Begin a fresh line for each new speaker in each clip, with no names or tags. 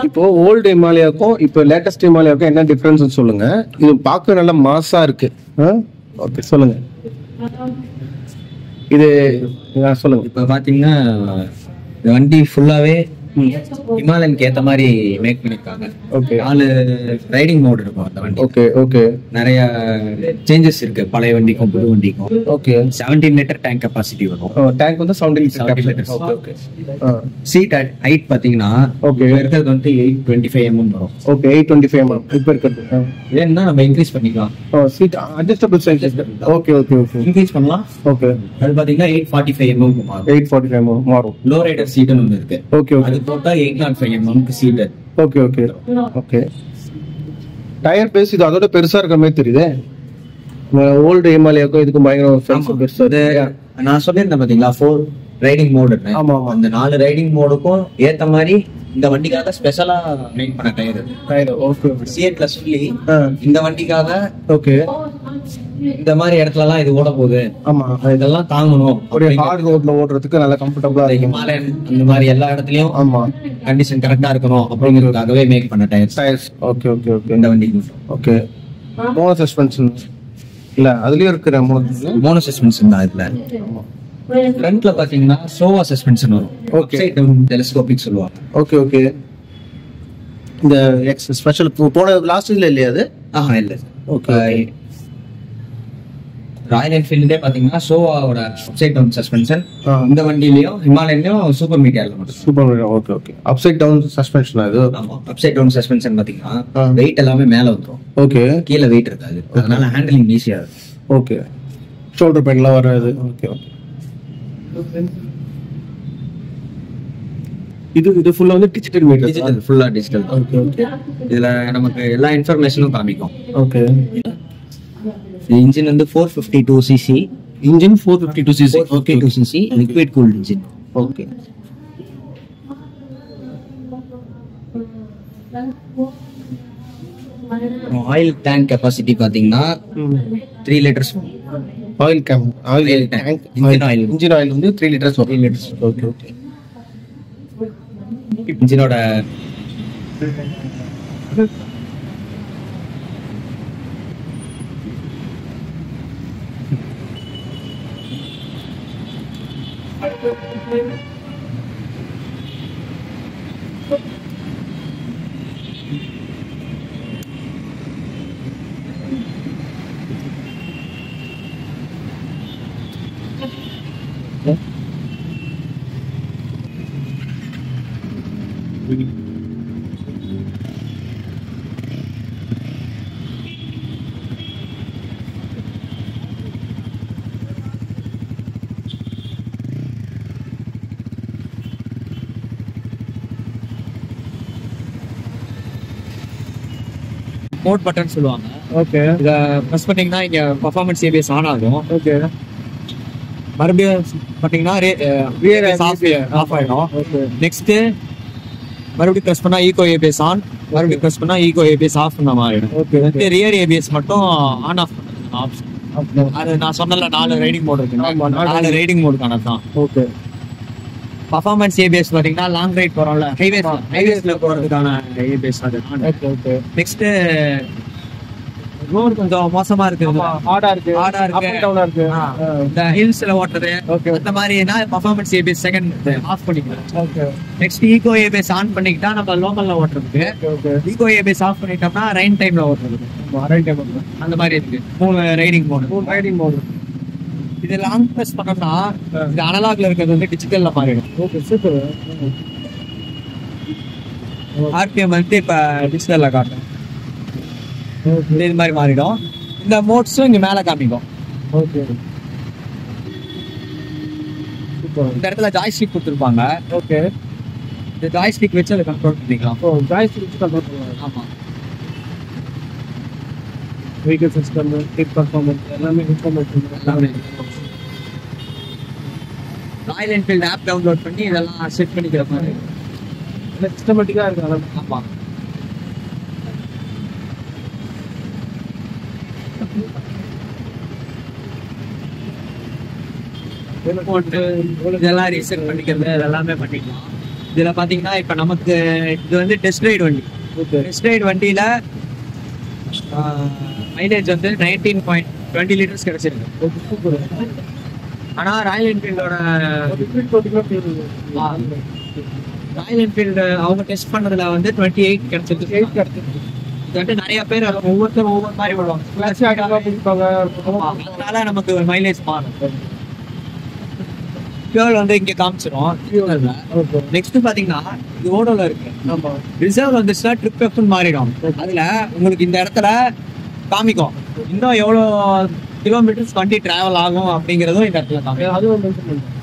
இப்போ ஓல்டு ஹிமாலயாவுக்கும் இப்போ லேட்டஸ்ட் ஹிமாலயாவுக்கும் என்ன டிஃபரன்ஸ் சொல்லுங்க. இது பார்க்க நல்ல மாசா இருக்கு. ஓகே சொல்லுங்க. இது சொல்லுங்க.
இப்போ பாத்தீங்கன்னா வண்டி ஃபுல்லாவே ஹிமாலயனுக்கு ஏத்த மாதிரி மேக் பண்ணிருக்காங்க.
ஓகே.
4 ரைடிங் மோட் இருக்கும் அந்த வண்டி.
Okay okay.
நிறைய சேஞ்சஸ் இருக்கு பழைய வண்டிக்கும் புது வண்டிக்கும்.
ஓகே.
17 லிட்டர் டேங்க் கெபாசிட்டி வரும்.
டேங்க் வந்து 17 litre.
Okay okay. Seat height பாத்தீங்கன்னா
ஓகே
இருக்கிறது வந்து 825 mm வரும்.
ஓகே 825 mm இப்போ இருக்கிறது.
ஏன்னா நம்ம இன்க்ரீஸ் பண்ணிக்கலாம்.
Seat adjustable size. Okay okay okay.
Increase பண்ணலாம்.
ஓகே.
அது பாத்தீங்கன்னா 845 mm மாறும்.
845 mm மாறும்.
லோ ரைடர் சீட்னு ஒன்னு இருக்கு.
Okay okay.
அது போட்டா 805 mm seat.
Okay okay okay. Tyre base இது அதோட பெருசா இருக்கிற மாதிரி தெரியுது. ஓல்டு ஹிமாலயாக்கும் இதுக்கும் பயங்கர பெருசா.
நான் சொல்லியிருந்தேன் பாத்தீங்களா 4 ரைடிங் மோடு.
ஆமா ஆமா.
அந்த 4 ரைடிங் மோடுக்கும் ஏத்த மாதிரி இந்த வண்டிக்காக ஸ்பெஷலா மேக் பண்ண டயர்.
ஓகே.
சிஎட்ல சொல்லி இந்த வண்டிக்காக
ஓகே
இந்த மாதிரி இடத்துல எல்லாம் இது ஓட போகுது.
ஆமா
இதெல்லாம் தாங்கணும்.
ஒரு ஹார்ட் ரோட்ல ஓடுறதுக்கு நல்லா கம்ஃபர்டபுளா இருக்கும்.
ஹிமாலயன் இந்த மாதிரி எல்லா இடத்துலயும்
ஆமா
கண்டிஷன் கரெக்டா இருக்கணும் அப்படிங்கிறதுக்காகவே மேக் பண்ண டயர்ஸ்.
Okay okay okay.
இந்த வண்டிக்கு
ஓகே. மோனோ சஸ்பென்ஷன் இல்ல அதுலயும் இருக்கிற
மோனோ சஸ்பென்ஷன் தான் இதுல. ஃப்ரண்ட்ல பாத்தீங்கன்னா சோவா சஸ்பென்ஷன் வரும். அப்சைட் டவுன் டெலிஸ்கோபிக் சொல்லுவாங்க.
Okay okay. இந்த எக்ஸ் ஸ்பெஷல் போன லாஸ்ட் இல்லையா அது?
இல்ல.
ஓகே.
ராயல் என்ஃபீல்டே பாத்தீங்கன்னா சோவாவோட அப்சைட் டவுன் சஸ்பென்ஷன். இந்த வண்டிலயும் ஹிமாலயன்லயும் சூப்பர் மீடியால மட்டும்.
Super media. Okay okay. Upside down suspension அது.
ஆமா. அப்சைட் டவுன் சஸ்பென்ஷன் பாத்தீங்கன்னா வெயிட் எல்லாமே மேல வந்துரும்.
ஓகே.
கீழ வெயிட் இருக்காது. அதனால ஹேண்டிலிங் ஈஸியா இருக்கும்.
ஓகே. ஷோல்டர் பெயின்லாம் வராது. Okay okay. இது ஃபுல்லா வந்து டிஜிட்டல் மீட்டர்.
டிஜிட்டல் ஃபுல்லா டிஜிட்டல்.
Okay okay.
இதுல நமக்கு எல்லா இன்ஃபர்மேஷனும் காமிக்கும்.
ஓகே.
இன்ஜின் வந்து 452 cc.
Engine 452 cc.
Okay 2 cc liquid cooled engine.
Okay.
Oil tank capacity பாத்தீங்கன்னா 3 litres.
Oil tank engine oil வந்து 3 லிட்டர்ஸ்.
3 லிட்டர்ஸ்.
Okay okay.
இன்ஜினோட மோட் பட்டன் சொல்லுவாங்க.
ஓகே.
இத பிரஸ் பண்ணீங்கன்னா இங்க பெர்ஃபார்மன்ஸ் ஏபிஎஸ் ஆன் ஆகும்.
ஓகே.
மறுபடியும் பாத்தீங்கன்னா ரியர் ஆஃப் ஆயிடும்.
ஓகே.
நெக்ஸ்ட் மறுபடியும் பிரஸ் பண்ணா ஈகோ ஏபிஎஸ் ஆன், மறுபடியும் பிரஸ் பண்ணா ஈகோ ஏபிஎஸ் ஆஃப் பண்ண மாதிரி.
ஓகே.
ரியர் ஏபிஎஸ் மட்டும் ஆன் ஆஃப் ஆப்ஷன். அது நான் சொன்னல 4 ரைடிங் மோட் இருக்கு. 4 ரைடிங் மோடுக்கான தான்.
ஓகே.
பர்ஃபார்மன்ஸ் ஏபிஎஸ் பாத்தீங்கன்னா லாங் ரைட் போறோம்ல, ஹைவேஸ்ல போறதுக்கான ஏபிஎஸ் அது.
ஓகே. ஓகே.
நெக்ஸ்ட் ரோட் கொஞ்சம் மோசமா இருக்கு,
ஹார்டா இருக்கு, அப் அண்ட் டவுனா இருக்கு.
இந்த ஹில்ஸ்ல ஓட்டுறது
ஓகே.
அந்த மாதிரினா பர்ஃபார்மன்ஸ் ஏபிஎஸ் செகண்ட் ஆஃப் பண்ணிக்கலாம்.
Okay.
Next eco ABS on பண்ணிக்கிட்டா நம்ம லோக்கல்ல ஓட்டுறதுக்கு.
ஓகே.
ஈகோ ஏபிஎஸ் ஆஃப் பண்ணிட்டோம்னா ரைன் டைம்ல ஓட்டுறதுக்கு.
ரைட் டைம்
அந்த மாதிரி இருக்கு 3 ரைடிங் மோட்.
3 riding mode.
இது லாங் பிரஸ் பண்ணோம்னா இது அனலாக்ல இருக்கிறது வந்து டிஜிட்டல்ல மாறிடும்.
ஓகே. சூப்பர்.
ஆர்பிஎம் வந்து இப்ப டிஜிட்டல்ல காட்டும். இது மாதிரி மாறிடும். இந்த மோட்ஸும் இங்க மேல காமிக்கும்.
ஓகே. சூப்பர்.
இந்த இடத்துல ஜாய்ஸ்டிக் கொடுத்துருப்பாங்க.
ஓகே.
இந்த ஜாய்ஸ்டிக் வச்சு அதை கண்ட்ரோல் பண்ணிக்கலாம்.
ஓ, ஜாய்ஸ்டிக் வச்சு கண்ட்ரோல் பண்ணலாம்.
ஆமா.
வெஹிக்கிள் சிஸ்டம், டிப் பர்ஃபார்மன்ஸ் எல்லாமே இன்ஃபர்மேஷன் எல்லாமே.
ராயல் என்ஃபீல்ட் ஆப் டவுன்லோட் பண்ணி இதெல்லாம் செட் பண்ணிக்கிற மாதிரி
சிஸ்டமேட்டிக்கா இருக்கு.
ஆமா. இதெல்லாம் ரீசெட் பண்ணிக்கிறது இதெல்லாமே பண்ணிக்கலாம். இதுல பாத்தீங்கன்னா இப்ப நமக்கு இது வந்து டெஸ்ட் ரைட் வண்டி. டெஸ்ட் ரைட் வண்டியில மைலேஜ் வந்து 19.20 லிட்டர்ஸ் கிடைச்சிருக்கு. ஆனா ராயல் என்ஃபீல்டோட ராயல் என்ஃபீல்டு அவங்க டெஸ்ட் பண்ணதுல வந்து 28 கிடைச்சிருக்கு. இது வந்து நிறைய பேர் ஒவ்வொருத்தரும் ஒவ்வொரு மாதிரி விடுவாங்க. அதனால நமக்கு மைலேஜ் மாறும். ஃபியூல் வந்து இங்க காமிச்சிரும். நெக்ஸ்ட் பாத்தீங்கன்னா இது ஓடோல இருக்கு. ரிசர்வ் வந்துச்சுன்னா ட்ரிப் எஃப்னு மாறிடும். அதுல உங்களுக்கு இந்த இடத்துல காமிக்கும் இன்னும் எவ்வளவு கிலோமீட்டர்ஸ் வண்டி டிராவல் ஆகும் அப்படிங்கறதும் இந்த இடத்துல காமிக்கும். அதுவும்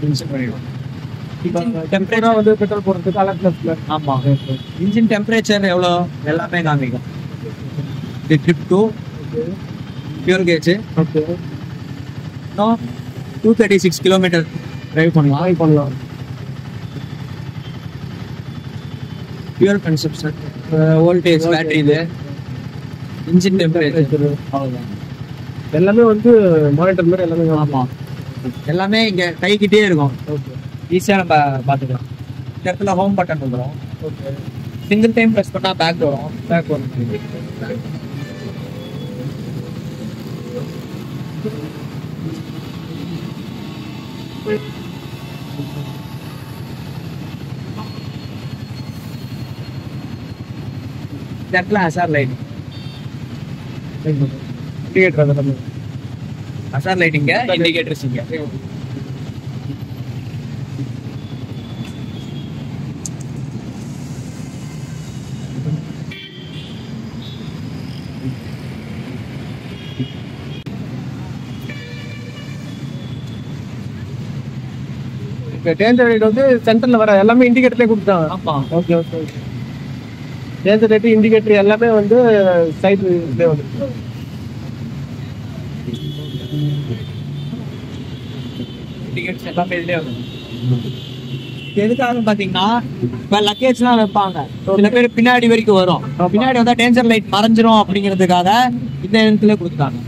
மென்ஷன் பண்ணிடும். டெம்பரேச்சர் வந்து பெட்ரோல் போறதுக்கு அலர்ட்னஸ்ல. ஆமா. இன்ஜின் டெம்பரேச்சர் எவ்வளோ எல்லாமே காமிக்கும். இது trip 2 fuel gauge. Okay. 236 kilometre drive பண்ணலாம். ஃபியூல் கன்சப்ஷன், வோல்டேஜ், பேட்டரி, இது இன்ஜின் டெம்பரேச்சர் அவ்வளோதான்.
எல்லாமே வந்து மானிட்டர் மாதிரி எல்லாமே.
ஆமா. எல்லாமே இங்க கைக்கிட்டே இருக்கும். ஈஸியா நம்ம பாத்துக்கலாம். இந்த இடத்துல ஹோம் பட்டன் வந்துடும். சிங்கிள் டைம் ப்ரெஸ் பண்ணா பேக் வரும். இந்த இடத்துல ஹசார் லைட்,
இண்டிகேட்டர்,
ஹசார் லைட்டிங்க, இண்டிகேட்டர்ஸ் இங்க.
டேஞ்சர் லைட் வந்து சென்டர்ல வர எல்லாமே இண்டிகேட்டர்லயே கொடுத்தாங்க.
ஆமா.
Okay okay. Danger light, indicator எல்லாமே வந்து சைடுல வந்து.
இண்டிகேட்டர்ஸ் எல்லாமே இதுலயே வரும். எதுக்காக பாத்தீங்கன்னா இப்ப லக்கேஜ்லாம் வைப்பாங்க, சில பேர் பின்னாடி வரைக்கும் வரும். பின்னாடி வந்தா டேஞ்சர் லைட் மறைஞ்சிரும் அப்படிங்கிறதுக்காக இந்த இடத்துல கொடுத்தாங்க.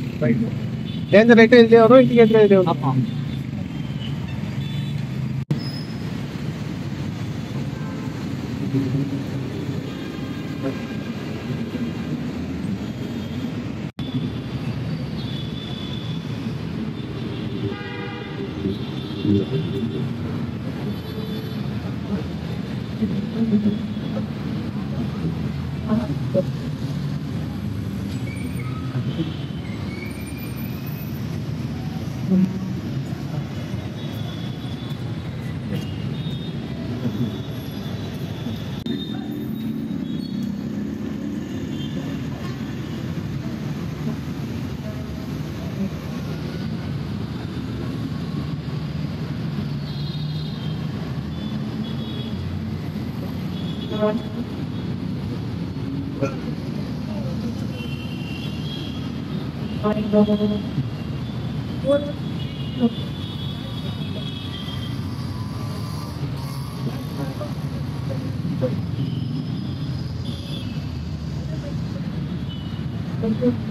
டேஞ்சர் லைட் இதுலயே வரும், இண்டிகேட்டர் இதுலயே வரும்.
ஆமா.
Thank you.